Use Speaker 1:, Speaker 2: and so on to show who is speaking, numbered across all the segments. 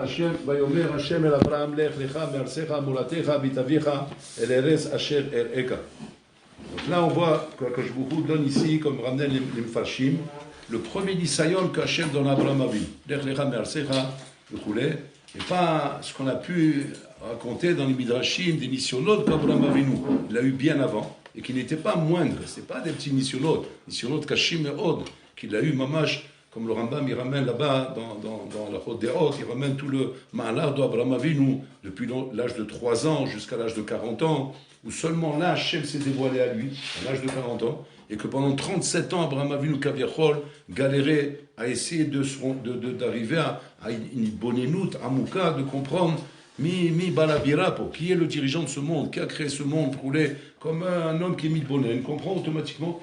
Speaker 1: Hashem, Vayomer Hashem el Abraham, Lech lecha me'arsecha molatecha bitavicha el eres asher ereka. Donc là, on voit que je vous donne ici, comme ramène les Mfarshim, le premier nisayon que Hashem donne à Abraham Avinu. Lech lecha me'arsecha, le coulet, et pas ce qu'on a pu raconter dans les Midrashim, des nisyonotes qu'Abraham Avinu. Il l'a eu bien avant, et qui n'étaient pas moindres. Ce n'est pas des petits nisyonotes kashim et od, qu'il a eu mamash. Comme le Rambam, il ramène là-bas, dans la Chod des Hautes, il ramène tout le Ma'alar d'Abraham Avinu, depuis l'âge de 3 ans jusqu'à l'âge de 40 ans, où seulement là, Hachem s'est dévoilé à lui, à l'âge de 40 ans, et que pendant 37 ans, Abraham Avinu, Kaviachol, galérait à essayer d'arriver à une bonenout, à Mouka, de comprendre Mi Balabirapo, qui est le dirigeant de ce monde, qui a créé ce monde, comme un homme qui est mis de bonnet, il comprend automatiquement,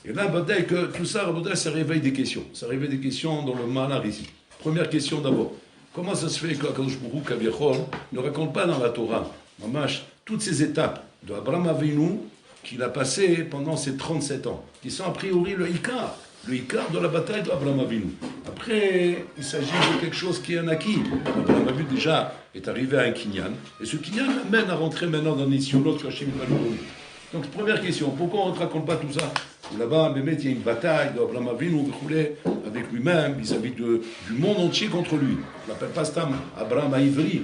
Speaker 1: et là, que tout ça, ça réveille des questions. Ça réveille des questions dans le Mahalar ici. Première question d'abord. Comment ça se fait qu'Akadosh Baruch Hu, Kaviachol, ne raconte pas dans la Torah, Mamash, toutes ces étapes d'Abraham Avinu qu'il a passées pendant ces 37 ans, qui sont a priori le Ikar de la bataille d'Abraham Avinu. Après, il s'agit de quelque chose qui est un acquis. Abraham Avinu déjà est arrivé à un Kinyan, et ce Kinyan l'amène à rentrer maintenant dans l'Issionot que Hashem va nous donner. Donc, première question, pourquoi on ne raconte pas tout ça? Là-bas, il y a une bataille d'Abraham Avinu avec lui-même vis-à-vis du monde entier contre lui. On l'appelle pas Stam Abraham Aivri,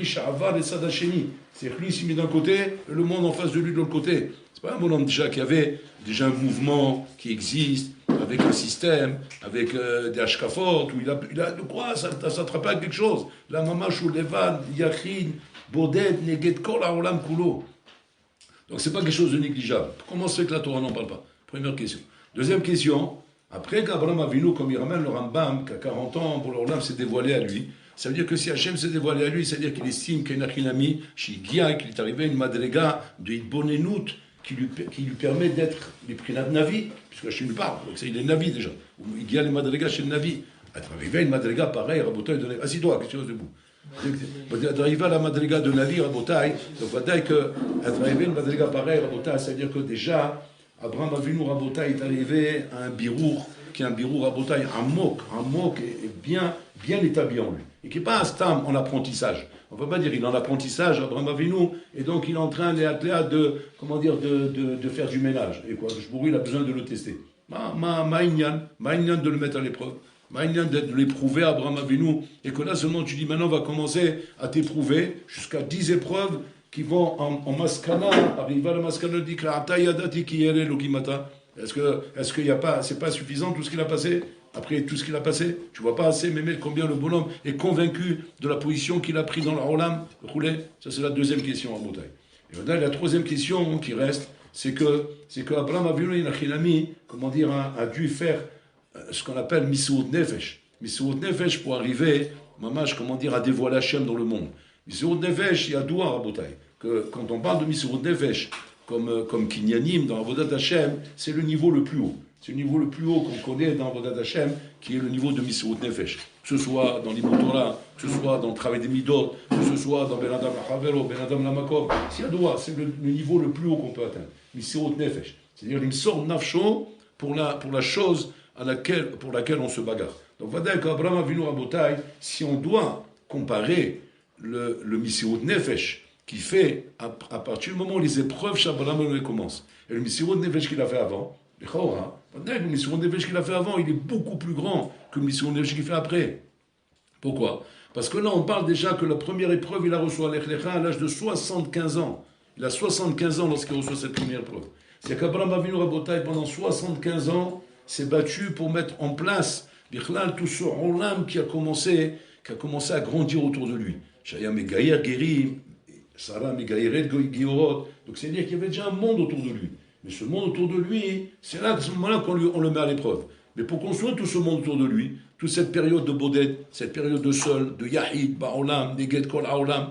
Speaker 1: Sha'avar et Sadasheni. C'est que lui s'est mis d'un côté et le monde en face de lui de l'autre côté. C'est pas un bonhomme déjà qui avait déjà un mouvement qui existe, avec un système, avec des hashkafot, où il a de quoi s'attraper à quelque chose. La mamashou levan, yachin, bodet, neget kol haolam kulo. Donc c'est pas quelque chose de négligeable. Comment se fait que la Torah n'en parle pas? Première question. Deuxième question, après qu'Abraham Avinu, comme il ramène le Rambam, qu'à 40 ans, pour l'Olam s'est dévoilé à lui, ça veut dire que si Hachem s'est dévoilé à lui, ça veut dire qu'il estime qu'il y a une achinami, qu'il est arrivé à une madrega de Hitbonenout, qui lui permet d'être les prinat Navi, puisque Hachem lui parle, donc il est Navi déjà. Il y a les madrega chez le Navi. Être arrivé à une madrega pareille, Rabotai, assis-toi, quelque chose debout. D'arriver à la madriga de Navi, Rabotai, donc va dire que être arrivé à une madriga pareille, Rabotai, ça veut dire que déjà, Abraham Avinu Rabotai est arrivé à un birour, qui est un birour Rabotai, un mok est bien établi en lui, et qui n'est pas un stam en apprentissage. On ne peut pas dire qu'il est en apprentissage, Abraham Avinu, et donc il est en train de faire du ménage. Et quoi, il a besoin de le tester. Ma'inyan de le mettre à l'épreuve. Ma'inyan de l'éprouver à Abraham Avinu, et que là seulement tu dis maintenant on va commencer à t'éprouver jusqu'à 10 épreuves qui vont en maskana, arriver à la maskana, dit que est-ce qu'il n'y a pas, c'est pas suffisant tout ce qu'il a passé? Après tout ce qu'il a passé, tu vois pas assez, mais combien le bonhomme est convaincu de la position qu'il a pris dans la Olam, ça c'est la deuxième question en bataille. Et maintenant la troisième question qui reste, c'est que Abraham Avinu a dû faire ce qu'on appelle Misiut Nefesh. Misiut Nefesh pour arriver, à dévoiler Hachem dans le monde. Misiut Nefesh, il y a deux à bataille. Que quand on parle de Misiut Nefesh, comme Kinyanim dans Avodat Hashem, c'est le niveau le plus haut. C'est le niveau le plus haut qu'on connaît dans Avodat Hashem, qui est le niveau de Misiut Nefesh. Que ce soit dans l'Ibut Torah, que ce soit dans le travail des Midot, que ce soit dans Ben Adam Lachavero, Ben Adam Lamakov, c'est le niveau le plus haut qu'on peut atteindre. Misiut Nefesh. C'est-à-dire l'imsor nafsho pour la chose pour laquelle on se bagarre. Donc, on va dire qu'Abraham Avinu Rabotai, si on doit comparer le Misiut Nefesh, qui fait, à partir du moment où les épreuves Shabbalam commencent, et le Misiut Nefesh qu'il a fait avant, le Misiut Nefesh qu'il a fait avant, il est beaucoup plus grand que le Misiut Nefesh qu'il fait après. Pourquoi? Parce que là, on parle déjà que la première épreuve, il a reçu à l'Echlecha à l'âge de 75 ans. Il a 75 ans lorsqu'il reçoit cette première épreuve. C'est qu'Abraham Avinu Rabotai, pendant 75 ans, s'est battu pour mettre en place tout ce Olam qui a commencé à grandir autour de lui. Shaya Megaïr Gerim, Sarah Megaïret Giorot. Donc c'est-à-dire qu'il y avait déjà un monde autour de lui. Mais ce monde autour de lui, c'est là, à ce moment-là, qu'on le met à l'épreuve. Mais pour construire tout ce monde autour de lui, toute cette période de Boded, cette période de Sol, de Yahid, Ba'olam, Neget Kol Haolam,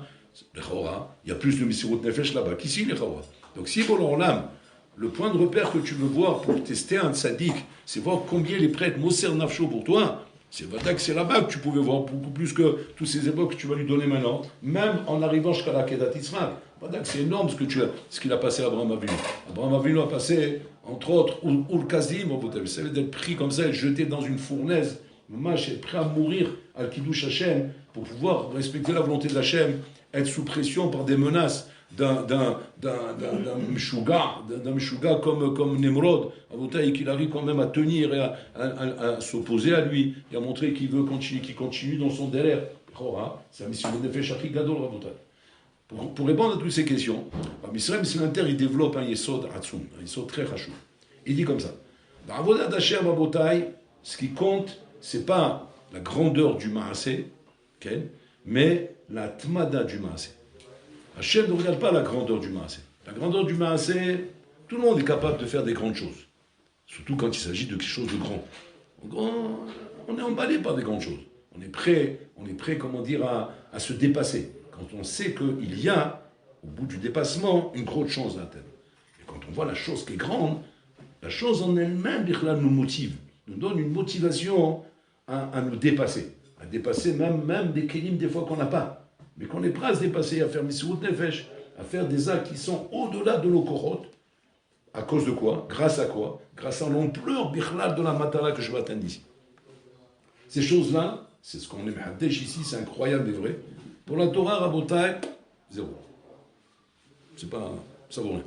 Speaker 1: il y a plus de Misiut Nefesh là-bas qu'ici, les Chora. Donc si pour l'Olam, le point de repère que tu veux voir pour tester un tzaddik, c'est voir combien les prêtres Moser Nafsho pour toi. C'est là-bas que tu pouvais voir beaucoup plus que tous ces époques que tu vas lui donner maintenant, même en arrivant jusqu'à la Kedat Yitzhak. C'est énorme ce qu'il a passé à Abraham Avinu. Abraham Avinu a passé, entre autres, Ul Kazim, vous savez, d'être pris comme ça et jeté dans une fournaise. Mamash est prêt à mourir al Kiddush Hashem pour pouvoir respecter la volonté d'Hachem, être sous pression par des menaces d'un Meshuga comme Nemrod, qu'il arrive quand même à tenir et à s'opposer à lui, et à montrer qu'il continue dans son délire. C'est un mission de Nefesh Achik Gadol, Rabotai. Pour répondre à toutes ces questions, Israël Inter, il développe un Yesod Hatzum, un Yesod très Hachou. Il dit comme ça. Dans Avodat Hashem, Rabotai, ce qui compte, c'est pas la grandeur du Maasé, okay, mais la Tmada du Maasé. Hashem ne regarde pas la grandeur du Maasé. La grandeur du Maasé, tout le monde est capable de faire des grandes choses. Surtout quand il s'agit de quelque chose de grand. On est emballé par des grandes choses. On est prêt, comment dire, à se dépasser. Quand on sait qu'il y a, au bout du dépassement, une grosse chose d'atteindre. Et quand on voit la chose qui est grande, la chose en elle-même, nous motive, nous donne une motivation à nous dépasser. À dépasser même des kélim des fois qu'on n'a pas. Mais qu'on est prêt à se dépasser, à faire Misirout Nefesh, à faire des actes qui sont au-delà de nos korotes. À cause de quoi? Grâce à quoi? Grâce à l'ampleur bichlal de la matala que je vais atteindre ici. Ces choses-là, c'est ce qu'on est Hadesh ici, c'est incroyable et vrai. Pour la Torah, Rabotai, zéro. C'est pas, ça vaut rien.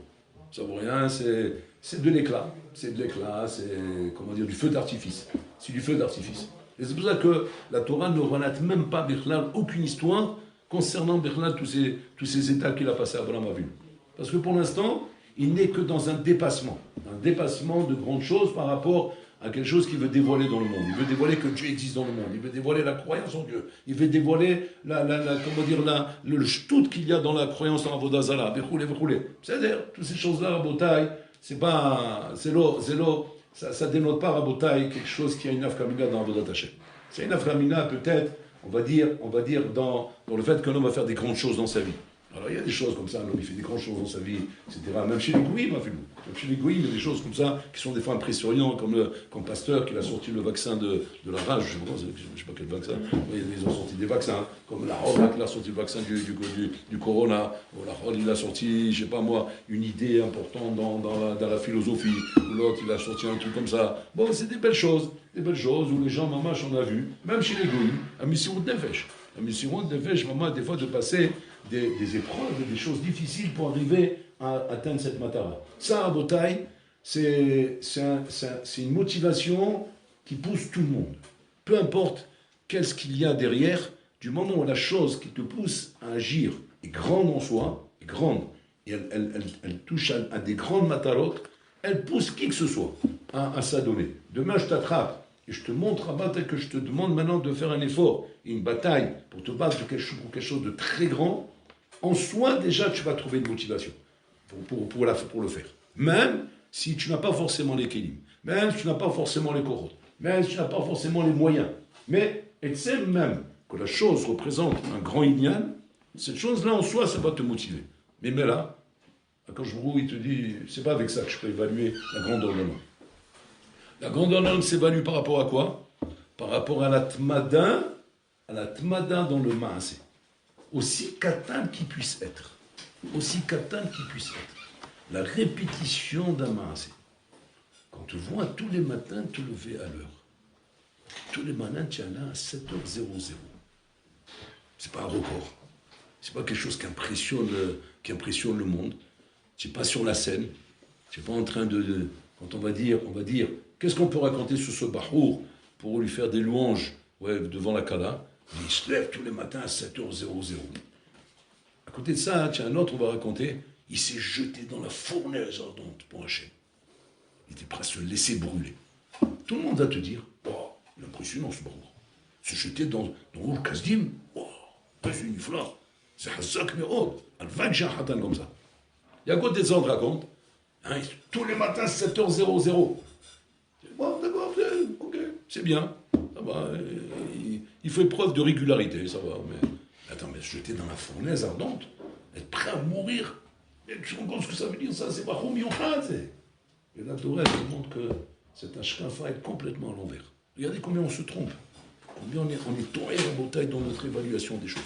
Speaker 1: Ça vaut rien, c'est de l'éclat. C'est de l'éclat, c'est, comment dire, du feu d'artifice. C'est du feu d'artifice. Et c'est pour ça que la Torah ne relate même pas bichlal, aucune histoire concernant bichlal tous ces états qu'il a passés à Abraham Avinu. Parce que pour l'instant, il n'est que dans un dépassement de grandes choses par rapport à quelque chose qu'il veut dévoiler dans le monde. Il veut dévoiler que Dieu existe dans le monde. Il veut dévoiler la croyance en Dieu. Il veut dévoiler le shtout qu'il y a dans la croyance en Avodah Zarah. C'est-à-dire, toutes ces choses-là, Rabotai, ça dénote pas, Rabotai, quelque chose qui a une afkamina dans Avodat Hashem. C'est une afkamina, peut-être, on va dire dans le fait qu'un homme va faire des grandes choses dans sa vie. Alors il y a des choses comme ça, un homme il fait des grandes choses dans sa vie, etc. Même chez les goïms, même chez les goïms, il y a des choses comme ça qui sont des fois impressionnantes, comme Pasteur qui a sorti le vaccin de la rage, je ne sais pas quel vaccin, ils ont sorti des vaccins, comme la Hora qui a sorti le vaccin du corona, ou la Hora il a sorti, je ne sais pas moi, une idée importante dans la philosophie, ou l'autre il a sorti un truc comme ça. Bon, c'est des belles choses où les gens, maman, on a vu, même chez les goïms, à Misirout Nefesh. À Misirout Nefesh, maman, des fois de passer des épreuves, des choses difficiles pour arriver à atteindre cette matara. Ça, à Botaï, c'est une motivation qui pousse tout le monde. Peu importe qu'est-ce qu'il y a derrière, du moment où la chose qui te pousse à agir est grande en soi, est grande, et elle touche à des grandes matarot, elle pousse qui que ce soit à s'adonner. Demain, je t'attrape et je te montre à battre que je te demande maintenant de faire un effort, une bataille pour te battre pour quelque chose de très grand. En soi, déjà, tu vas trouver une motivation pour le faire. Même si tu n'as pas forcément les kélim, même si tu n'as pas forcément les korot, même si tu n'as pas forcément les moyens. Mais, et tu sais même que la chose représente un grand idéal, cette chose-là en soi, ça va te motiver. Mais là, quand je vous il te dit, c'est pas avec ça que je peux évaluer la grandeur de l'homme. La grandeur de l'homme s'évalue par rapport à quoi? Par rapport à la tmada dans le maasé. Aussi katan qu'il puisse être. La répétition d'un maasé. Quand tu vois tous les matins te lever à l'heure. Tous les matins, tu es là à 7h00. C'est pas un record. C'est pas quelque chose qui impressionne le monde. Tu n'es pas sur la scène. Tu n'es pas en train de quand on va dire, qu'est-ce qu'on peut raconter sur ce bahour pour lui faire des louanges devant la Kala? Il se lève tous les matins à 7h00. À côté de ça, tiens, un autre, on va raconter, il s'est jeté dans la fournaise ardente pour Hachem. Il était prêt à se laisser brûler. Tout le monde va te dire, oh, il est impressionnant ce bahour. Se jeter dans le Kazdim, oh, c'est une flamme. C'est Hazak Merod. Al-Vak j'ai un hatan comme ça. Et à côté de ça, on te raconte, hein, tous les matins, 7h00. Bon, d'accord, ok, c'est bien. Ça va, il fait preuve de régularité, ça va. Mais attends, mais se jeter dans la fournaise ardente, être prêt à mourir, et tu te rends compte ce que ça veut dire, ça, c'est pas Yochad. Et la Torah, elle montre que cet ashkafa est complètement à l'envers. Regardez combien on se trompe, combien on est tombé en bataille dans notre évaluation des choses.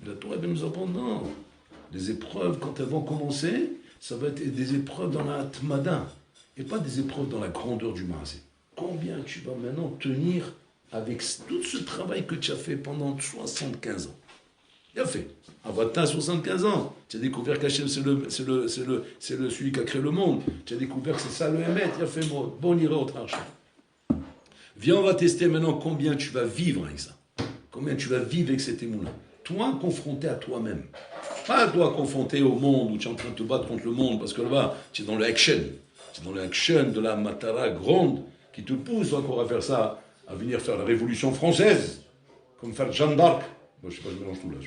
Speaker 1: Et la Torah, elle nous apprend, non. Les épreuves, quand elles vont commencer, ça va être des épreuves dans la Atmada, et pas des épreuves dans la grandeur du Maasé. Combien tu vas maintenant tenir avec tout ce travail que tu as fait pendant 75 ans. Il a fait. Avata, 75 ans. Tu as découvert qu'Hachem, c'est celui qui a créé le monde. Tu as découvert que c'est ça le Hémet. Il a fait bon, ira au Hachem. Viens, on va tester maintenant combien tu vas vivre avec ça. Combien tu vas vivre avec cet émoun-là. Toi, confronté à toi-même. Pas toi confronté au monde où tu es en train de te battre contre le monde, parce que là-bas, tu es dans le action. Tu es dans le action de la matara grande qui te pousse encore à faire ça, à venir faire la Révolution française, comme faire Jeanne d'Arc. Bon, je ne sais pas, je mélange tout là.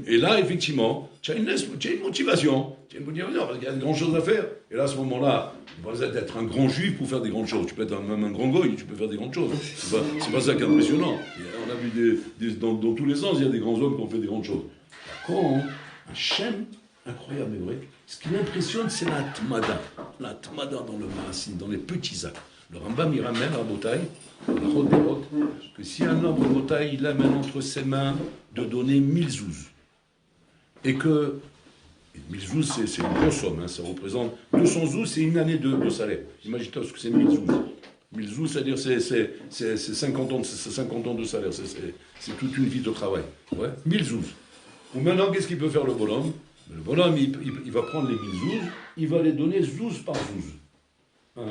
Speaker 1: Et là, effectivement, tu as une motivation. Tu as une motivation parce qu'il y a de grandes choses à faire. Et là, à ce moment-là, tu vas être un grand juif pour faire des grandes choses. Tu peux être même un grand goy, tu peux faire des grandes choses. C'est pas ça qui est impressionnant. On a vu dans tous les sens, il y a des grands hommes qui ont fait des grandes choses. Par contre, un Shem incroyable et vrai. Ce qui m'impressionne, c'est la Tmada. La Tmada dans le Maasim, dans les petits actes. Le Rambam, il ramène à Botaï, que si un homme de Botaï, il amène entre ses mains de donner 1000 zouz, et que 1000 zouz, c'est une grosse somme, hein, ça représente 200 zouz, c'est une année de salaire. Imagine-toi ce que c'est 1000 zouz. 1000 zouz, c'est-à-dire c'est 50 ans de salaire, c'est toute une vie de travail. Ouais, 1000 zouz. Ou maintenant, qu'est-ce qu'il peut faire le bonhomme? Le bonhomme, il va prendre les 1000 zouz, il va les donner zouz par zouz. 1,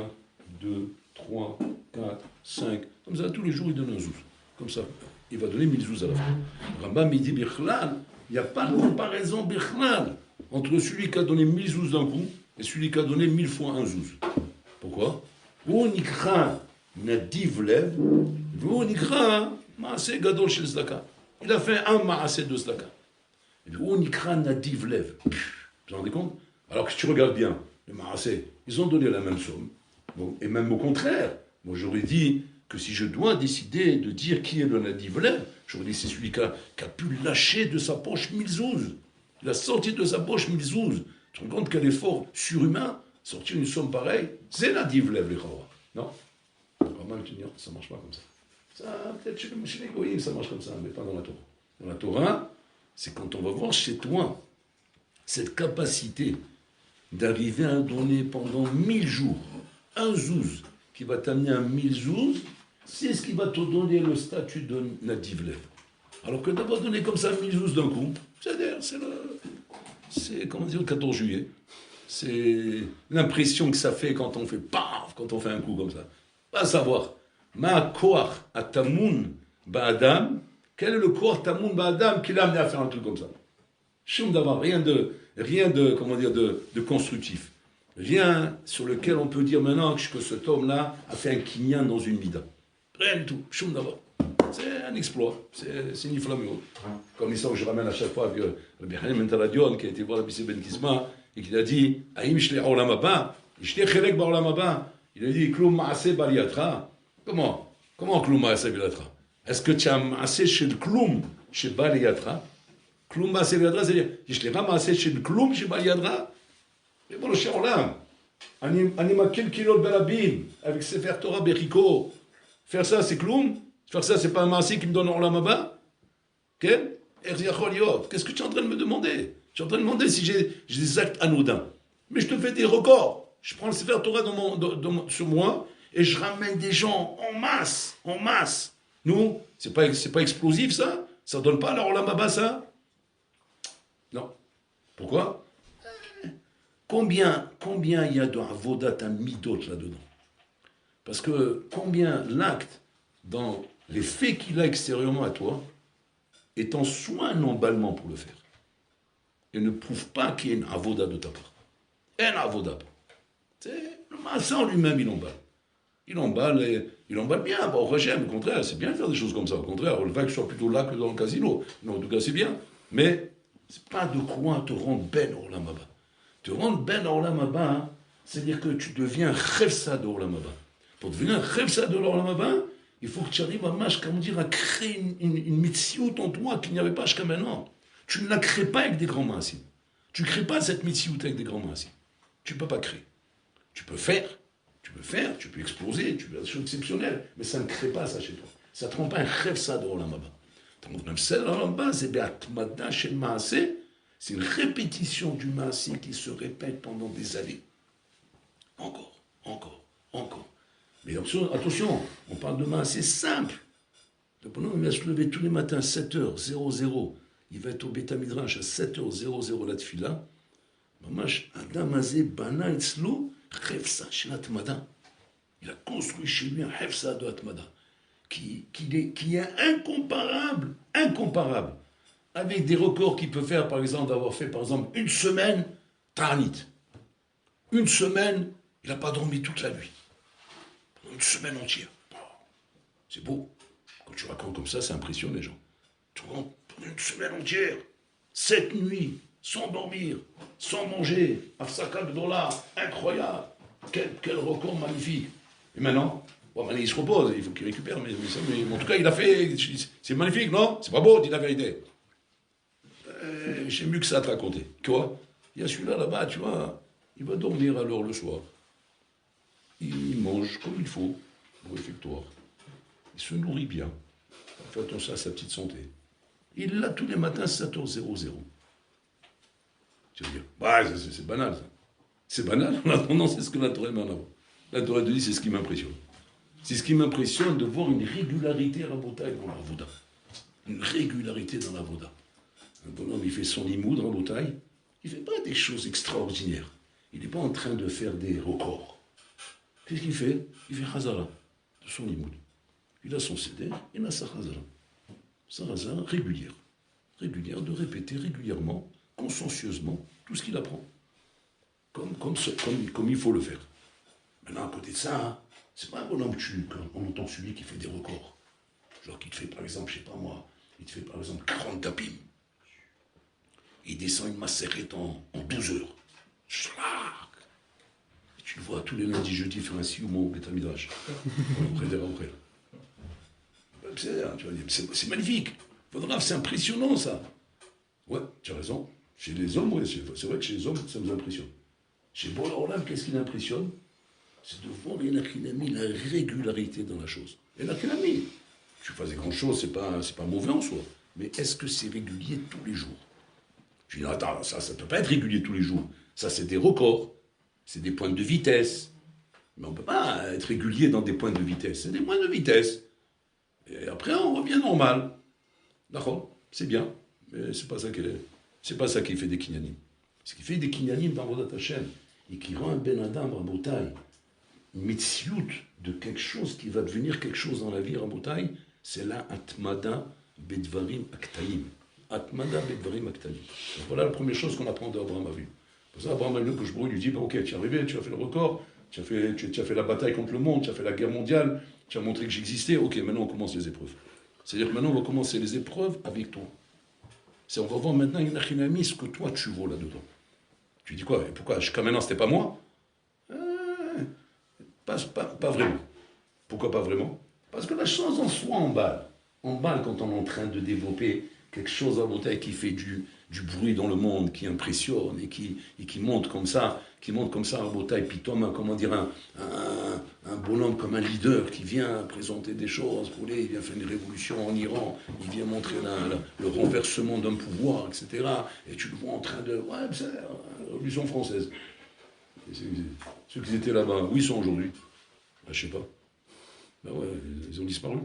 Speaker 1: 2, 3, 4, 5, comme ça, tous les jours, il donne un zouz. Comme ça, il va donner 1000 zouz à la fin. Rambam, il dit, Bichlal, il n'y a pas de comparaison, Bichlal, entre celui qui a donné 1000 zouz d'un coup et celui qui a donné 1000 fois un zouz. Pourquoi? Unikra nadiv lev, unikra maaseh gadol shel tzedaka. Il a fait un maaseh de tzedaka. Unikra nadiv lev. Vous vous rendez compte? Alors que si tu regardes bien, les maaseh, ils ont donné la même somme. Bon, et même au contraire, moi j'aurais dit que si je dois décider de dire qui est le nadiv lev, j'aurais dit c'est celui qui a pu lâcher de sa poche 1000 zouz. Il a sorti de sa poche 1000 zouz. Tu te rends compte quel effort surhumain, sortir une somme pareille, c'est nadiv lev, les chawa. Non? Vraiment, tu dis, non, ça ne marche pas comme ça. Ça, peut-être chez les goyim, ça marche comme ça, mais pas dans la Torah. Dans la Torah, c'est quand on va voir chez toi cette capacité d'arriver à donner pendant 1000 jours un zouz qui va t'amener à 1000 zouz, c'est ce qui va te donner le statut de nadiv lev. Alors que d'avoir donné comme ça 1000 zouz d'un coup, c'est comment dire, le 14 juillet. C'est l'impression que ça fait quand on fait paf, quand on fait un coup comme ça. Pas savoir. Ma koach atamun ba'adam. Quel est le koach tamun ba'adam qui l'a amené à faire un truc comme ça? Choum d'avoir rien de comment dire, de constructif. Rien sur lequel on peut dire maintenant que cet homme-là a fait un kinyan dans une mida. Rien du tout. Choum d'avoir. C'est un exploit. C'est une flamme. Comme ça que je ramène à chaque fois avec Rabbi Hanim Mentaladion qui a été voir la Bissé Ben Kisma et qui a dit Aïm Shlech Olam Haba, Shlech Chelek Ba'olam Haba. Il a dit Kloum Ma'aseh Baliatra. Comment Kloum Ma'aseh Baliatra? Est-ce que tu as Ma'aseh chez le Kloum chez Baliatra? Kloum Ma'aseh Baliatra, c'est-à-dire Shlech Ma'aseh chez le Kloum chez Baliatra. Mais bon, le cher Olam, Anima Kel Kilol Belabim avec Sefer Torah Beriko. Faire ça, c'est Kloum. Faire ça, c'est pas un Ma'aseh qui me donne Olam Haba. Qu'est-ce que tu es en train de me demander? Tu es en train de demander si j'ai des actes anodins. Mais je te fais des records. Je prends le Sefer Torah sur moi et je ramène des gens en masse. Nous, c'est pas explosif ça? Ça donne pas leur Olam Haba ça? Non. Pourquoi? Combien il y a de avodat midot là-dedans? Parce que combien l'acte, dans les faits qu'il a extérieurement à toi, est en soi un emballement pour le faire. Et ne prouve pas qu'il y ait une avoda de ta part. Un avoda. C'est le maçon lui-même, il emballe. Il emballe bien. Bon, au régime, au contraire, c'est bien de faire des choses comme ça. Au contraire, le fait que je sois plutôt là que dans le casino. Non, en tout cas, c'est bien. Mais c'est pas de quoi te rendre ben Olam Haba. Te rendre ben Olam Haba, c'est-à-dire que tu deviens Chefsa de Olam Haba. Pour devenir Chefsa de Olam Haba, il faut que tu arrives à créer une mitziout en toi qu'il n'y avait pas jusqu'à maintenant. Tu ne la crées pas avec des grands maasim. Tu ne crées pas cette mitziout avec des grands maasim. Tu ne peux pas créer. Tu peux faire, tu peux exploser, tu peux faire des choses exceptionnelles, mais ça ne crée pas ça chez toi. Ça ne te rend pas un chefsa de Olam Haba. Donc, le chefsa de Olam Haba, c'est be'atmada shel maaseh, c'est une répétition du maasim qui se répète pendant des années. Encore. Mais attention, on parle de main assez simple. Le bonhomme il va se lever tous les matins à 7h00. Il va être au Beth Midrash à 7h00 la tefila. Mamash Adam Azé Bana Itzlo Hefsa chez l'Atmada. Il a construit chez lui un Hefsa de Atmada qui est incomparable, avec des records qu'il peut faire, par exemple, d'avoir fait, par exemple, une semaine Ta'anit. Une semaine, il n'a pas dormi toute la nuit. Une semaine entière. C'est beau. Quand tu racontes comme ça, c'est impressionnant les gens. Tu rentres pendant une semaine entière, 7 nuits, sans dormir, sans manger, Afsaka de dollars, incroyable. Quel record magnifique. Et maintenant, maintenant, il se repose, il faut qu'il récupère, mais en tout cas, il a fait, c'est magnifique, non? C'est pas beau, dis la vérité. J'ai mieux que ça à te raconter. Quoi? Il y a celui-là là-bas, tu vois, il va dormir à l'heure le soir. Il mange comme il faut, au réfectoire. Il se nourrit bien. Il fait attention à sa petite santé. Il l'a tous les matins à 7h00. Tu vas dire, bah, c'est banal ça. C'est banal, non, c'est ce que la Torah met en avant. La Torah te dit, c'est ce qui m'impressionne. C'est ce qui m'impressionne de voir une régularité à la Rabotaï dans la Voda. Une régularité dans la Voda. Un bonhomme, il fait son limoud, Rabotaï, il ne fait pas des choses extraordinaires. Il n'est pas en train de faire des records. Qu'est-ce qu'il fait? Il fait Hazara de son limoud. Il a son CD, il a sa Hazara. Sa Hazara régulière. Régulière, de répéter régulièrement, consciencieusement, tout ce qu'il apprend. Comme il faut le faire. Maintenant, à côté de ça, c'est pas un bonhomme quand on entend celui qui fait des records. Genre qui te fait, par exemple, je sais pas moi, il te fait par exemple 40 tapim. Il descend une macérette en 12 heures. Schlac. Et tu le vois tous les lundis, jeudi, faire un sioumon au Beth Midrash. C'est magnifique. C'est impressionnant ça. Ouais, tu as raison. Chez les hommes, ouais, c'est vrai que chez les hommes, ça nous impressionne. Chez Bola Olam, qu'est-ce qui l'impressionne? C'est de voir l'Enachinami, la régularité dans la chose. L'Enachinami, tu fais des grandes choses, c'est pas mauvais en soi. Mais est-ce que c'est régulier tous les jours? Je dis, non, attends, ça ne peut pas être régulier tous les jours. Ça, c'est des records. C'est des points de vitesse. Mais on ne peut pas être régulier dans des points de vitesse. C'est des points de vitesse. Et après, on revient normal. D'accord, c'est bien. Mais c'est pas ça qui fait des kinyanim. Ce qui fait des kinyanim dans Vodat Hashem, et qui rend un Ben Adam Rabotai, mitziout de quelque chose qui va devenir quelque chose dans la vie Rabotai, c'est la Atmada Bedvarim Aktaim. Atmada Bedvarim Aktaim. Voilà la première chose qu'on apprend d'Abraham Avinu. Pour ça, Abraham Avinu, que je lui dit, ok, tu es arrivé, tu as fait le record, tu as fait la bataille contre le monde, tu as fait la guerre mondiale, tu as montré que j'existais, ok, maintenant on commence les épreuves. C'est-à-dire que maintenant on va commencer les épreuves avec toi. On va voir maintenant une achinami ce que toi tu vaux là-dedans. Tu dis quoi? Et pourquoi? Jusqu'à maintenant c'était pas moi? Pas vraiment. Pourquoi pas vraiment? Parce que la chose en soi emballe. Emballe quand on est en train de développer quelque chose à beauté qui fait du bruit dans le monde, qui impressionne et qui monte comme ça à beauté. Et puis Thomas, comment dire, un bonhomme comme un leader qui vient présenter des choses, il vient faire une révolution en Iran, il vient montrer le renversement d'un pouvoir, etc. Et tu le vois en train de... Ouais, c'est la révolution française. Ceux qui étaient là-bas, où ils sont aujourd'hui? Ben, je sais pas. Ben ouais, ils ont disparu.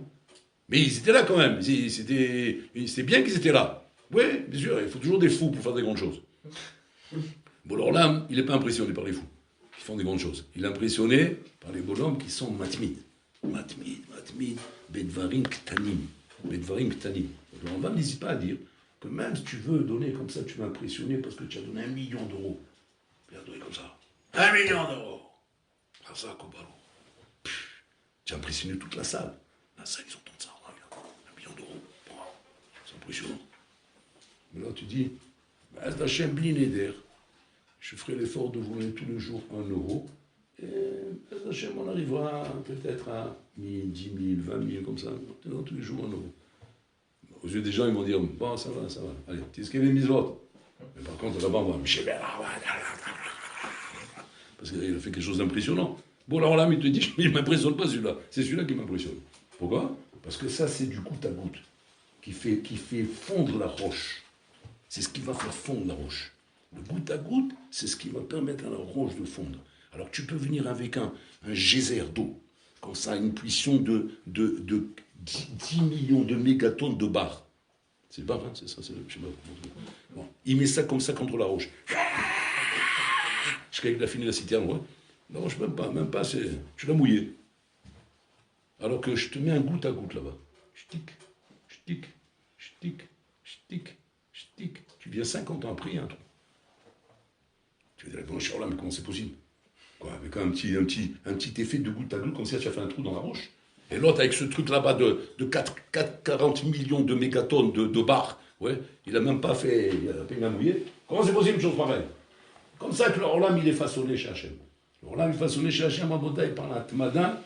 Speaker 1: Mais ils étaient là quand même. C'était bien qu'ils étaient là. Oui, bien sûr, il faut toujours des fous pour faire des grandes choses. Bon, alors là, il n'est pas impressionné par les fous qui font des grandes choses. Il est impressionné par les bonhommes qui sont matmid. Matmid, bedvarim ktanim. Bedvarim ktanim. Alors, on va n'hésite pas à dire que même si tu veux donner comme ça, tu vas impressionner parce que tu as donné 1 million d'euros. Tu as donné comme ça. 1 million d'euros. Ça, tu as impressionné toute la salle. La salle, ils entendent ça. 1 million d'euros. C'est impressionnant. Mais là, tu dis, Hachem bli neder. Je ferai l'effort de vous donner tous les jours 1 euro. Et Hachem, on arrivera peut-être à 1000, 10 000, 20 000, comme ça. Tous les jours 1 euro. Aux yeux des gens, ils vont dire, bon, ça va. Allez, tu sais ce qu'il y a les misotes. Mais par contre, là-bas, on va parce qu'il a fait quelque chose d'impressionnant. Bon, alors là, il te dit, il ne m'impressionne pas celui-là. C'est celui-là qui m'impressionne. Pourquoi? Parce que ça, c'est du goutte à goutte qui fait fondre la roche. C'est ce qui va faire fondre la roche. Le goutte à goutte, c'est ce qui va permettre à la roche de fondre. Alors tu peux venir avec un geyser d'eau, quand ça a une puissance de 10 millions de mégatonnes de bar. C'est le bar, hein, c'est ça, c'est le schéma. Bon. Il met ça comme ça contre la roche. Jusqu'à qu'il a fini la citerne, ouais. La roche, même pas, tu l'as mouillé. Alors que je te mets un goutte à goutte là-bas. Je tic. Tu viens 50 ans après, il y a un trou. Tu vas dire, bon, Charles, mais comment c'est possible? Quoi, avec un petit effet de goutte à goutte, comme ça, tu as fait un trou dans la roche. Et l'autre, avec ce truc là-bas de 40 millions de mégatonnes de bar, ouais, il n'a même pas fait, il a mouillé. Comment c'est possible une chose pareille? Comme ça que l'Orlam, il est façonné chez Hachem. L'Orlam, il est façonné chez Hachem, Avoda, il parle à Tmadin,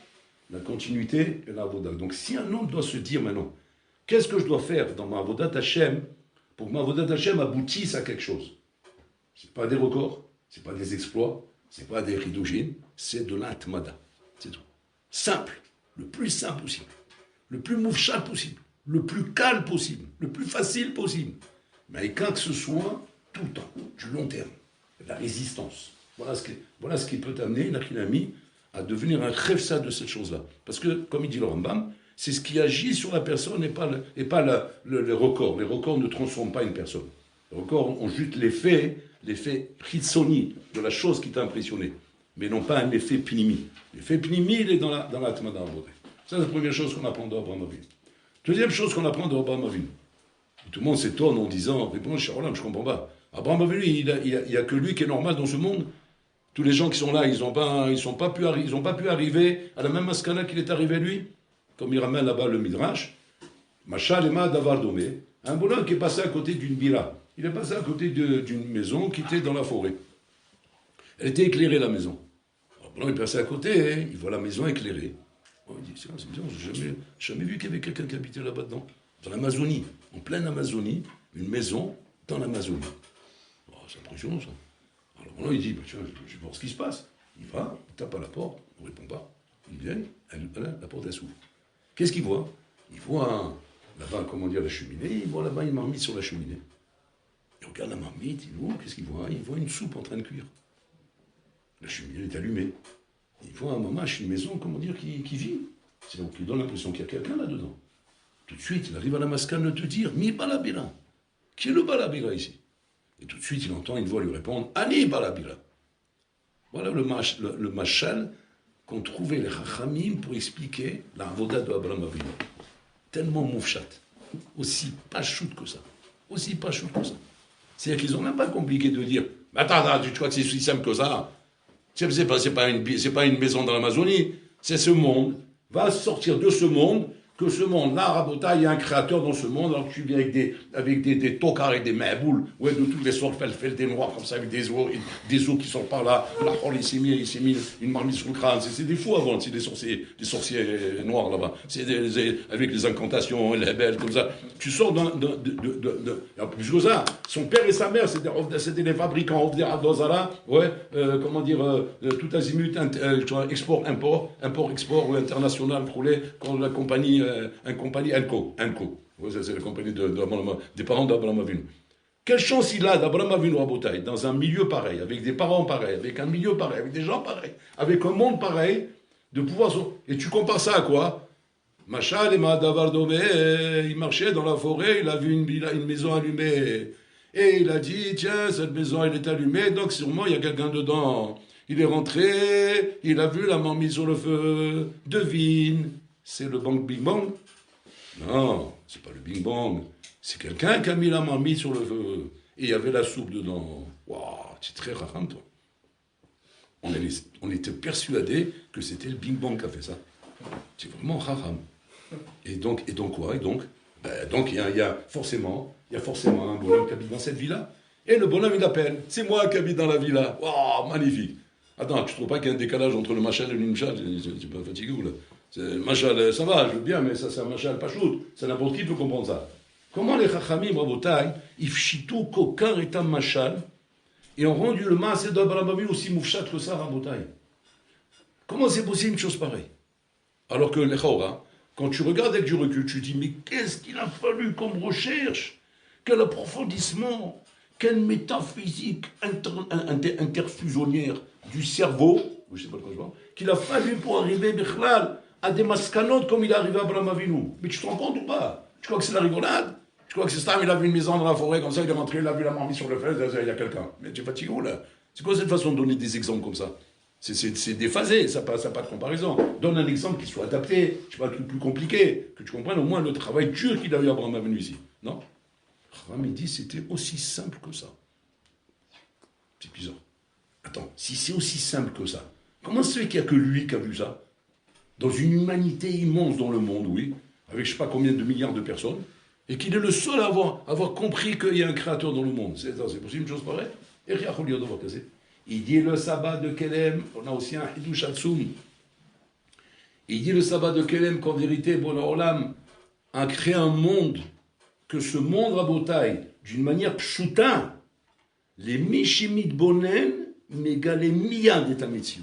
Speaker 1: la continuité et la Avoda. Donc si un homme doit se dire maintenant, qu'est-ce que je dois faire dans ma Avoda Hachem pour que ma Avoda Hachem aboutisse à quelque chose? Ce n'est pas des records, ce n'est pas des exploits, ce n'est pas des ridogines, c'est de l'Atmada. C'est tout. Simple, le plus simple possible, le plus moufchal possible, le plus calme possible, le plus facile possible. Mais quand que ce soit, tout le temps, du long terme, la résistance. Voilà ce qui peut t'amener, Nachinami, à devenir un khefsa de cette chose-là. Parce que, comme il dit le Rambam, c'est ce qui agit sur la personne et pas le record. Les records ne transforment pas une personne. Les records ont juste l'effet chitsoni de la chose qui t'a impressionné, mais non pas un effet pnimi. L'effet pnimi, il est dans la Tmada Avoda. Ça, c'est la première chose qu'on apprend d'Abraham Avinu. Deuxième chose qu'on apprend d'Abraham Avinu. Tout le monde s'étonne en disant, mais bon, Sharolam, je ne comprends pas. Abraham Avinu, il n'y a que lui qui est normal dans ce monde. Tous les gens qui sont là, ils n'ont pas pu arriver à la même mascala qu'il est arrivé lui. Comme il ramène là-bas le Midrash. Machal Ema Davar Domé. Un bonhomme qui est passé à côté d'une bira. Il est passé à côté d'une maison qui était dans la forêt. Elle était éclairée, la maison. Alors, bon, il est passé à côté, hein, il voit la maison éclairée. Oh, il dit, c'est bizarre, j'ai jamais vu qu'il y avait quelqu'un qui habitait là-bas dedans. Dans l'Amazonie, en pleine Amazonie, une maison dans l'Amazonie. Oh, c'est impressionnant ça. Alors là, il dit, bah, tiens, je vais voir ce qui se passe. Il va, il tape à la porte, on ne répond pas. Il vient, la porte elle s'ouvre. Qu'est-ce qu'il voit? Il voit là-bas, comment dire, la cheminée, il voit là-bas une marmite sur la cheminée. Il regarde la marmite, il ouvre, qu'est-ce qu'il voit? Il voit une soupe en train de cuire. La cheminée est allumée. Il voit un mamache, une maison, comment dire, qui vit. C'est donc il donne l'impression qu'il y a quelqu'un là-dedans. Tout de suite, il arrive à la mascane de te dire, Mi Balabira. Qui est le Balabira ici? Et tout de suite, il entend une voix lui répondre, Ani Balabira. Voilà le machal qu'ont trouvé les Chachamim pour expliquer la avoda de Abraham Avinu. Tellement moufchat. Aussi pas choute que ça. C'est-à-dire qu'ils n'ont même pas compliqué de dire, attends, tu crois que c'est si simple que ça? C'est pas une maison dans l'Amazonie, c'est ce monde. Va sortir de ce monde, que ce monde-là, Rabota, il y a un créateur dans ce monde, alors que tu viens avec des tocards et des maboules, ouais, de toutes les sortes, fait des noirs comme ça, avec des os qui sortent par là. La il s'est mis une marmite sur le crâne. C'est des fous avant, c'est des sorciers noirs là-bas. C'est avec les incantations, les belles, comme ça. Tu sors plus que ça, son père et sa mère, c'était les fabricants d'Ozala, ouais, comment dire, tout azimut, export, ou international, roulé, quand la compagnie, Enco. Ouais, c'est la compagnie des parents d'Abraham Avinu. Quelle chance il a d'Abraham Avinu Rabotai, dans un milieu pareil, avec des parents pareils, avec un milieu pareil, avec des gens pareils, avec un monde pareil, de pouvoir... Et tu compares ça à quoi? Machal et Mahadavar Domé, il marchait dans la forêt, il a vu une maison allumée. Et il a dit, tiens, cette maison, elle est allumée, donc sûrement il y a quelqu'un dedans. Il est rentré, il a vu la marmite sur le feu. Devine, c'est le Big Bang? Non, c'est pas le Big Bang. C'est quelqu'un qui a mis la marmite sur le feu. Et il y avait la soupe dedans. Waouh, tu es très racham, toi. On était persuadés que c'était le Big Bang qui a fait ça. C'est vraiment racham. Et donc quoi? Donc, il y a forcément un bonhomme qui habite dans cette villa. Et le bonhomme, il appelle. C'est moi qui habite dans la villa. Waouh, magnifique. Attends, tu ne trouves pas qu'il y a un décalage entre le machal et le nimchal? Tu pas fatigué ou là? Le machal, ça va, je veux bien, mais ça c'est un machal pas choute. C'est n'importe qui peut comprendre ça. Comment les chachamim, rabotai, ifshitou qu'aucun est un machal, et ont rendu le maaseh d'Abraham Avinu aussi moufchat que ça, rabotai? Comment c'est possible une chose pareille? Alors que les chora, quand tu regardes avec du recul, tu dis, mais qu'est-ce qu'il a fallu comme recherche? Quel approfondissement? Quelle métaphysique interfusionnaire du cerveau, je ne sais pas de quoi je parle, qu'il a fallu pour arriver, Bichlal, à des maskanotes comme il est arrivé à Abraham Avinu. Mais tu te rends compte ou pas? Tu crois que c'est la rigolade? Tu crois que c'est ça, il a vu une maison dans la forêt, comme ça, il est rentré, il a vu la marmite sur le feu, il y a quelqu'un. Mais tu es fatigué ou là? C'est quoi cette façon de donner des exemples comme ça? C'est déphasé, ça n'a pas de comparaison. Donne un exemple qui soit adapté, je sais pas, plus compliqué, que tu comprennes au moins le travail dur qu'il a eu Abraham Avinu ici. Non? Abraham, il dit c'était aussi simple que ça. C'est bizarre. Attends, si c'est aussi simple que ça, comment se fait qu'il n'y a que lui qui a vu ça? Dans une humanité immense dans le monde, oui, avec je ne sais pas combien de milliards de personnes, et qu'il est le seul à avoir compris qu'il y a un créateur dans le monde. C'est possible une chose pareille? Il dit le sabbat de Kelem, on a aussi un Hidush Hatsum. Il dit le sabbat de Kelem qu'en vérité, Bon Olam a créé un monde, que ce monde rabotaille, d'une manière pshuta, les Mishimit Bonen, mégalé miyad et ametziut.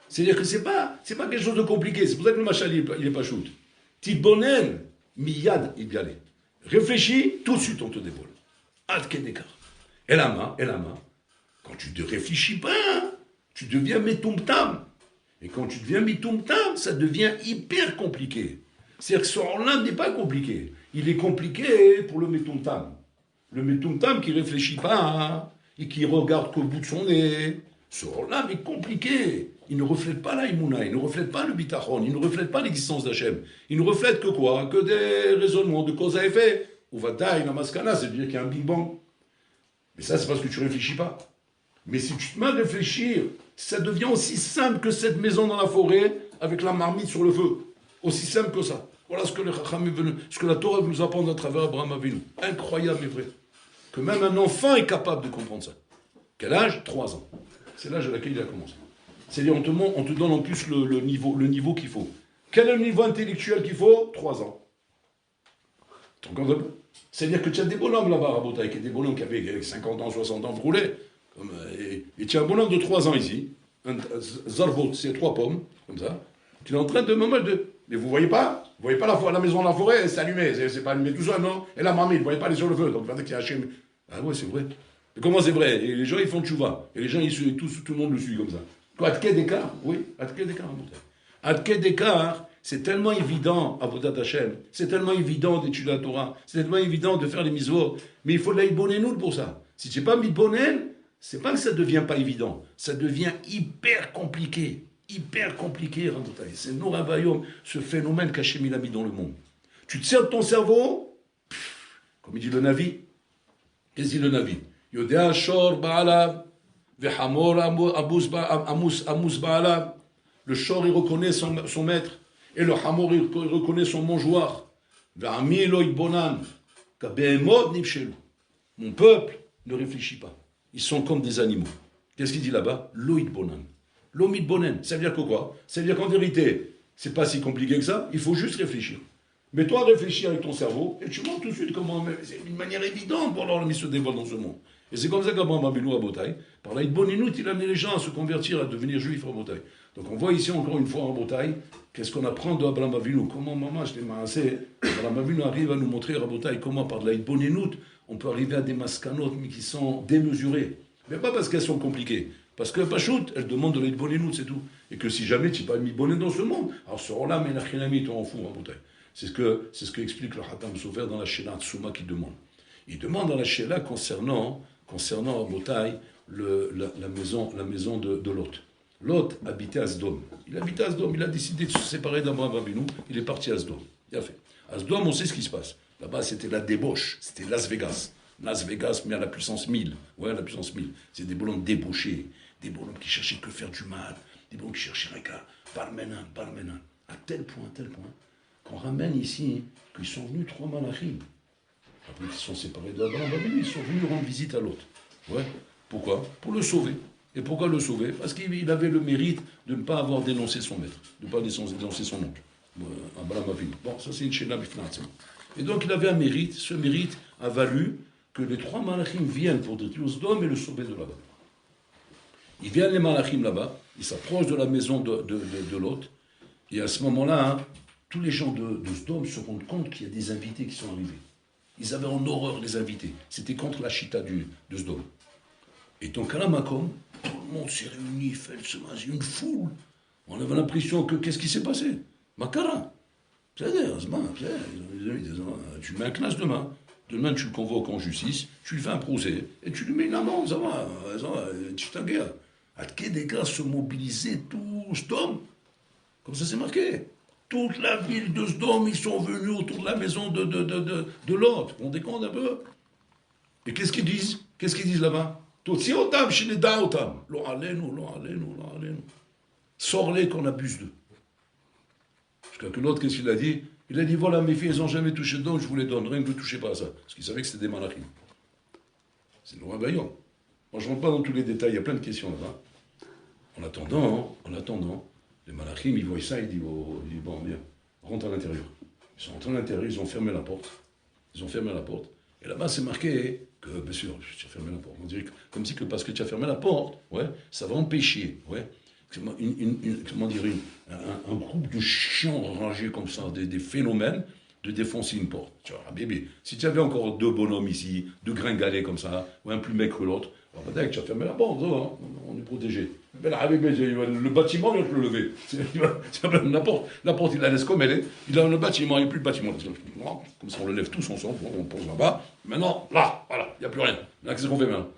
Speaker 1: C'est-à-dire que c'est pas quelque chose de compliqué, c'est pour ça que le machal il est pas shoot. Titbonen, miyad ibyale. Réfléchis, tout de suite on te dévoile. Ad kedekar. Et la main, quand tu ne réfléchis pas, tu deviens metumtam. Et quand tu deviens metumtam, ça devient hyper compliqué. C'est-à-dire que ce rôle-là n'est pas compliqué. Il est compliqué pour le metumtam. Le metumtam qui ne réfléchit pas et qui regarde qu'au bout de son nez. Ce rôle-là est compliqué. Il ne reflète pas la Imouna, il ne reflète pas le bitachon, il ne reflète pas l'existence d'Hachem. Il ne reflète que quoi? Que des raisonnements de cause à effet. Ou vadaï, namaskana, c'est-à-dire qu'il y a un Big Bang. Mais ça, c'est parce que tu ne réfléchis pas. Mais si tu te mets à réfléchir, ça devient aussi simple que cette maison dans la forêt avec la marmite sur le feu. Aussi simple que ça. Voilà ce que la Torah nous apprend à travers Abraham Avinu. Incroyable mais vrai. Que même un enfant est capable de comprendre ça. Quel âge? 3 ans. C'est l'âge à laquelle il a commencé. C'est-à-dire, on te donne en plus le niveau qu'il faut. Quel est le niveau intellectuel qu'il faut? 3 ans. C'est-à-dire que tu as des bonhommes là-bas, Rabotaï, qui des bonhommes qui avaient 50 ans, 60 ans brûlés. Et tu as un bonhomme de 3 ans ici, un zarbot, c'est 3 pommes, comme ça, qui est en train de me. Mais vous voyez pas? Vous voyez pas la maison de la forêt, c'est allumé, c'est pas allumé tout seul, non? Et la marmite, vous voyez pas, elle est sur le feu, donc vous pensez qu'il y a Hachem. Ah ouais, c'est vrai. Mais comment c'est vrai? Et les gens, ils font tchouva. Et les gens, tout le monde le suit comme ça. Quoi, Atke d'écart? Oui, Atke d'écart, Atke d'écart, c'est tellement évident, Avodat Hachem, c'est tellement évident d'étudier la Torah, c'est tellement évident de faire les mitzvot, mais il faut de l'aïbonénout pour ça. Si tu n'es pas mitbonen, c'est pas que ça ne devient pas évident, ça devient hyper compliqué, Rabotai. C'est Noravayom, ce phénomène qu'Hachem il a mis dans le monde. Tu te sers de ton cerveau, comme il dit le Navi. Qu'est-ce qu'il dit le Navi? Yodea shor ba'alav, vehamor amus ba'alav. Le shor, il reconnaît son maître, et le hamor, il reconnaît son mangeoire. Ve'ami lo itbonan, kabehemot nifshelu. Mon peuple ne réfléchit pas. Ils sont comme des animaux. Qu'est-ce qu'il dit là-bas? Lo itbonan. Lo mitbonen. Ça veut dire que quoi? Ça veut dire qu'en vérité, c'est pas si compliqué que ça, il faut juste réfléchir. Mais toi, réfléchis avec ton cerveau, et tu montres tout de suite comment. C'est une manière évidente pour avoir le se dévoile dans ce monde. Et c'est comme ça qu'Abraham Avinu à Botaï, par la Hitboninout, il a amené les gens à se convertir, à devenir juifs à Botaï. Donc on voit ici encore une fois en Botaï, qu'est-ce qu'on apprend d'Abraham Avinu? Comment, maman, je t'ai massé, Abraham Avinu arrive à nous montrer à Botaï comment, par de la Hitboninout, on peut arriver à des maskanotes, mais qui sont démesurées. Mais pas parce qu'elles sont compliquées. Parce que Pachout, elle demande de la Hitboninout, c'est tout. Et que si jamais tu n'es pas mis bonnet dans ce monde, alors ce rôle-là, mais l'Achinami, toi en fous à Botaï. C'est ce que explique le Hatam Sofer dans la Shela Tsuma qui demande. Il demande dans la Shela concernant Botaï la maison de Lot. Lot habitait à Sdom. Il habitait à Sdom, il a décidé de se séparer d'Abraham Avinu, il est parti à Sdom. Il a fait. À Sdom, on sait ce qui se passe. Là-bas, c'était la débauche, c'était Las Vegas. Las Vegas, mais à la puissance 1000. Ouais, à la puissance 1000. C'est des bonhommes débauchés, des bonhommes qui cherchaient que faire du mal, des bonhommes qui cherchaient qu'à Parmenan. À tel point, qu'on ramène ici qu'ils sont venus 3 malachim. Après qu'ils sont séparés d'Abraham Avinu, ils sont venus rendre visite à l'autre. Ouais. Pourquoi? Pour le sauver. Et pourquoi le sauver? Parce qu'il avait le mérite de ne pas avoir dénoncé son maître, de ne pas dénoncer son oncle. Abraham Avinu. Bon, ça c'est une chéna bifnat. Et donc il avait un mérite. Ce mérite a valu que les 3 malachim viennent pour détruire Sodome et le sauver de là-bas. Ils viennent les malachim là-bas, ils s'approchent de la maison de l'autre, et à ce moment-là, tous les gens de Sodome se rendent compte qu'il y a des invités qui sont arrivés. Ils avaient en horreur les invités. C'était contre la chita de Sodome. Et donc à la Makom, tout le monde s'est réuni, fait une foule. On avait l'impression que, qu'est-ce qui s'est passé? Makara. C'est-à-dire, tu lui mets un classe demain. Demain, tu le convoques en justice, tu lui fais un procès, et tu lui mets une amende, ça va, tu t'inquiètes. Atke des gars se mobiliser, tout Sdom, comme ça c'est marqué. Toute la ville de Sdom, ils sont venus autour de la maison de l'autre. On décompte un peu. Et qu'est-ce qu'ils disent? Qu'est-ce qu'ils disent là-bas? Totsiotam, Shinedaotam. Lo alenu. Sors-les qu'on abuse d'eux. Jusqu'à que l'autre, qu'est-ce qu'il a dit? Il a dit, voilà, mes filles, elles n'ont jamais touché dedans, je vous les donnerai, ne touchez pas à ça. Parce qu'ils savaient que c'était des malachim. C'est le vaillant. Moi, je ne rentre pas dans tous les détails, il y a plein de questions là-bas. En attendant, les malachim, ils voient ça, ils disent, bon, bien, rentre à l'intérieur. Ils sont rentrés à l'intérieur, ils ont fermé la porte. Et là-bas, c'est marqué que, bien sûr, tu as fermé la porte. On dirait comme si que parce que tu as fermé la porte, ouais, ça va empêcher, ouais. Un groupe de chiens rangés comme ça, des phénomènes, de défoncer une porte. Tu vois, bébé, si tu avais encore deux bonhommes ici, deux gringalets comme ça, ou un plus mec que l'autre, peut-être que tu as fermé la porte, on est protégé. Mais là, bébé, le bâtiment, il va te le lever. La porte, il la laisse comme elle est. Il a le bâtiment, il n'y a plus de bâtiment. Comme ça, on le lève tous ensemble, on pose là-bas. Maintenant, là, voilà, il n'y a plus rien. Là, qu'est-ce qu'on fait maintenant?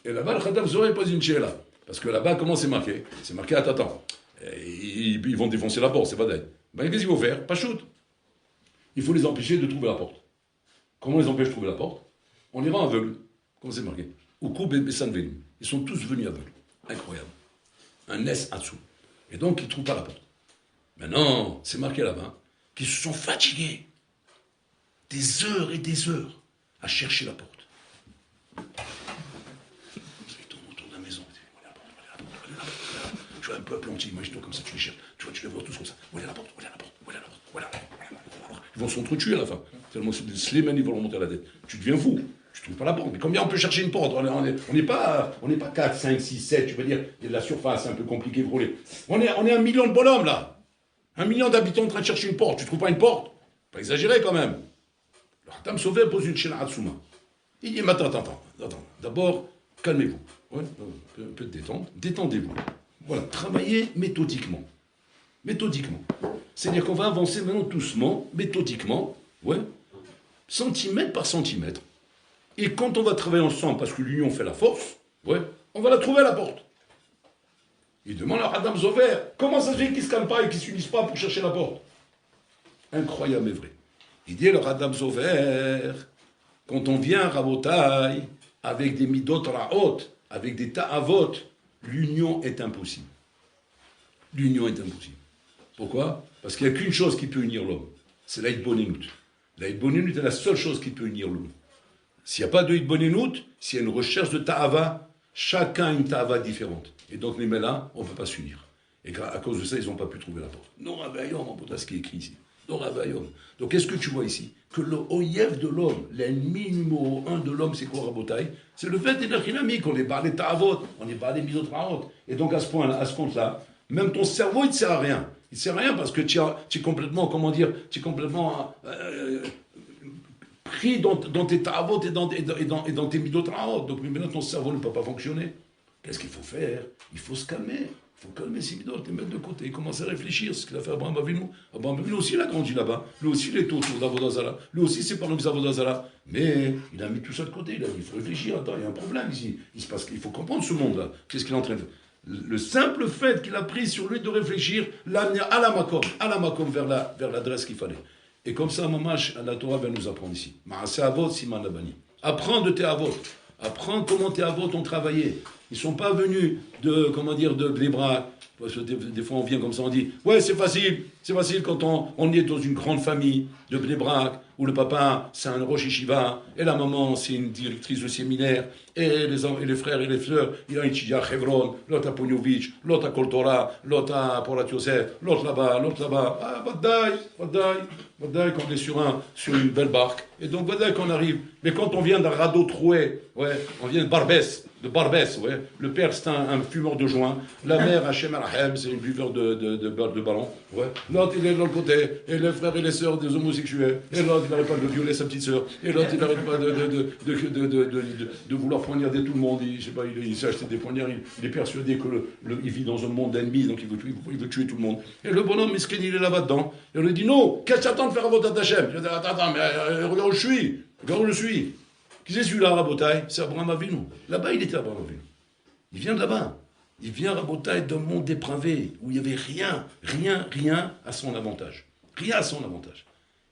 Speaker 1: Et là-bas, le Khatam Zohar, il pose une chéla. Parce que là-bas, comment c'est marqué? C'est marqué à Tatan. Ils vont défoncer la porte, c'est pas d'ailleurs. Ben, qu'est-ce qu'il faut faire? Pas shoot. Il faut les empêcher de trouver la porte. Comment on les empêche de trouver la porte? On les rend aveugles. Comment c'est marqué? Au coup, ils sont tous venus aveugles. Incroyable. Un S en dessous. Et donc, ils ne trouvent pas la porte. Maintenant, c'est marqué là-bas qu'ils se sont fatigués des heures et des heures à chercher la porte. Tu vois, un peuple entier, imagine-toi comme ça, tu les cherches, tu vois, tu les vois tous comme ça. Où est la porte? Ils vont s'entretuer à la fin. Tellement c'est des slimans, ils vont leur monter à la tête. Tu deviens fou, tu ne trouves pas la porte. Mais combien on peut chercher une porte? On n'est pas 4, 5, 6, 7, tu veux dire, il y a de la surface, c'est un peu compliqué de rouler. On est 1 million de bonhommes là. 1 million d'habitants en train de chercher une porte. Tu ne trouves pas une porte? Pas exagéré quand même. Le Khatam Sofer pose une chéla Hatsouma. Il dit, mais attends. D'abord, calmez-vous. Ouais, un peu de détente. Détendez-vous. Voilà, travaillez méthodiquement. C'est-à-dire qu'on va avancer maintenant doucement, méthodiquement, ouais, centimètre par centimètre. Et quand on va travailler ensemble, parce que l'union fait la force, ouais, on va la trouver à la porte. Il demande à Adam Zover, comment ça se fait qu'ils ne se calment pas et qu'ils ne s'unissent pas pour chercher la porte? Incroyable mais vrai. Il dit à Adam Zover, quand on vient à Rabotai, avec des midot raot, avec des ta'avot, l'union est impossible. Pourquoi? Parce qu'il n'y a qu'une chose qui peut unir l'homme. C'est la hitbonenut. La hitbonenut est la seule chose qui peut unir l'homme. S'il n'y a pas de hitbonenut, s'il y a une recherche de ta'ava, chacun a une ta'ava différente. Et donc les là, on ne peut pas s'unir. Et à cause de ça, ils n'ont pas pu trouver la porte. Non, Ravaillom, ce qui est écrit ici. Non, Ravaillom. Donc qu'est-ce que tu vois ici? Que le oyev de l'homme, l'ennemi numéro 1 de l'homme, c'est quoi, Rabotai? C'est le fait d'être dynamique. On n'est pas des ta'avot, on n'est pas des misotraot. Et donc à ce point-là, à ce compte-là, même ton cerveau, il ne sert à rien. Il ne sert à rien parce que tu es complètement, pris dans tes ta'avot et dans tes midotraot. Donc maintenant, ton cerveau ne peut pas fonctionner. Qu'est-ce qu'il faut faire? Il faut se calmer. Il faut calmer ses midotes, les mettre de côté, et commencer à réfléchir. C'est ce qu'il a fait Abraham Avinu. Abraham Avinu aussi, il a grandi là-bas. Lui aussi, il est autour d'Avodazara. Lui aussi, c'est par le Avodazara. Mais il a mis tout ça de côté. Il a dit, il faut réfléchir. Attends, il y a un problème ici. Il se passe qu'il faut comprendre ce monde-là. Qu'est-ce qu'il est en train de faire? Le simple fait qu'il a pris sur lui de réfléchir l'a amené à la makom, vers l'adresse qu'il fallait. Et comme ça, Mamash, la Torah vient nous apprendre ici. Ma'aseh avot, siman labani. Apprends de tes avot. Apprends comment tes avot ont travaillé. Ils ne sont pas venus de Bnei-Brak. Parce que des fois, on vient comme ça, on dit, ouais, c'est facile quand on est dans une grande famille de Bnei-Brak, où le papa, c'est un rosh yeshiva, et la maman, c'est une directrice de séminaire, et les frères et les sœurs, il y a une Chidia Chevron, l'autre à Ponyovitch, l'autre à Kol Torah, l'autre à Porat Yosef, l'autre là-bas. Ah, Vadaï, quand on est sur une belle barque. Et donc, Vadaï, qu'on arrive. Mais quand on vient d'un radeau troué, ouais, on vient de Barbès, ouais. Le père, c'est un fumeur de joint. La mère, Hachem Arahem, c'est une buveur de ballon. Ouais. L'autre, il est de l'autre côté. Et les frères et les sœurs des homosexuels. Et l'autre, il n'arrête pas de violer sa petite sœur, et l'autre, il n'arrête pas de vouloir poignarder tout le monde. Je sais pas, il s'est acheté des poignards, il est persuadé qu'il vit dans un monde d'ennemis, donc il veut tuer tout le monde. Et le bonhomme, mesquin, il est là-bas dedans. Et on lui dit, non, qu'est-ce que tu attends de faire à votre Hachem? Je dis, attends, mais regarde où je suis. Regarde où je suis. Qui c'est celui-là, Rabotai? C'est Abraham Avinu. Là-bas, il était Abraham Avinu. Il vient de là-bas. Il vient, Rabotai, d'un monde dépravé, où il n'y avait rien à son avantage. Rien à son avantage.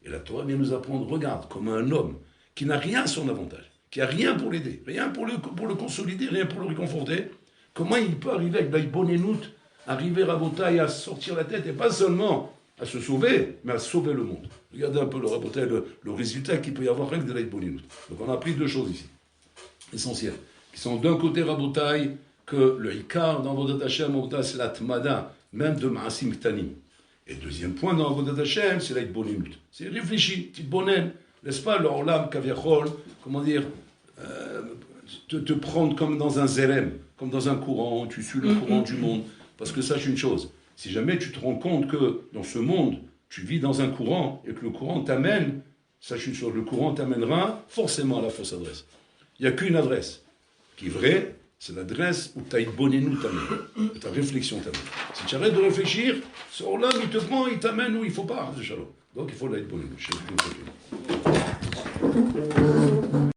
Speaker 1: Et la Torah vient nous apprendre, regarde, comme un homme qui n'a rien à son avantage, qui n'a rien pour l'aider, rien pour le consolider, rien pour le réconforter, comment il peut arriver avec l'Aïbonénout, arriver, Rabotai, à sortir la tête, et pas seulement à se sauver, mais à sauver le monde. Regardez un peu le Rabotai, le résultat qu'il peut y avoir avec de l'Aïbonénout. Donc on a appris deux choses ici, essentielles, qui sont d'un côté, Rabotai, que le Ikar dans Avodat Hashem, c'est la Tmada, même de Maasim Ktanim. Et deuxième point dans Avodat Hashem, c'est l'Aïbonénout. C'est réfléchi, petite bonne, n'est-ce pas, le Olam, Kaviachol, comment dire, te prendre comme dans un zérem, comme dans un courant, tu suis le courant du monde. Parce que sache une chose, si jamais tu te rends compte que dans ce monde, tu vis dans un courant et que le courant t'amène, sache une chose, le courant t'amènera forcément à la fausse adresse. Il n'y a qu'une adresse qui est vraie, c'est l'adresse où ta Ibonénout t'amène, ta réflexion t'amène. Si tu arrêtes de réfléchir, ce Olam, il te prend, il t'amène où il ne faut pas, de Shalom. Donc il faut la Ibonénout.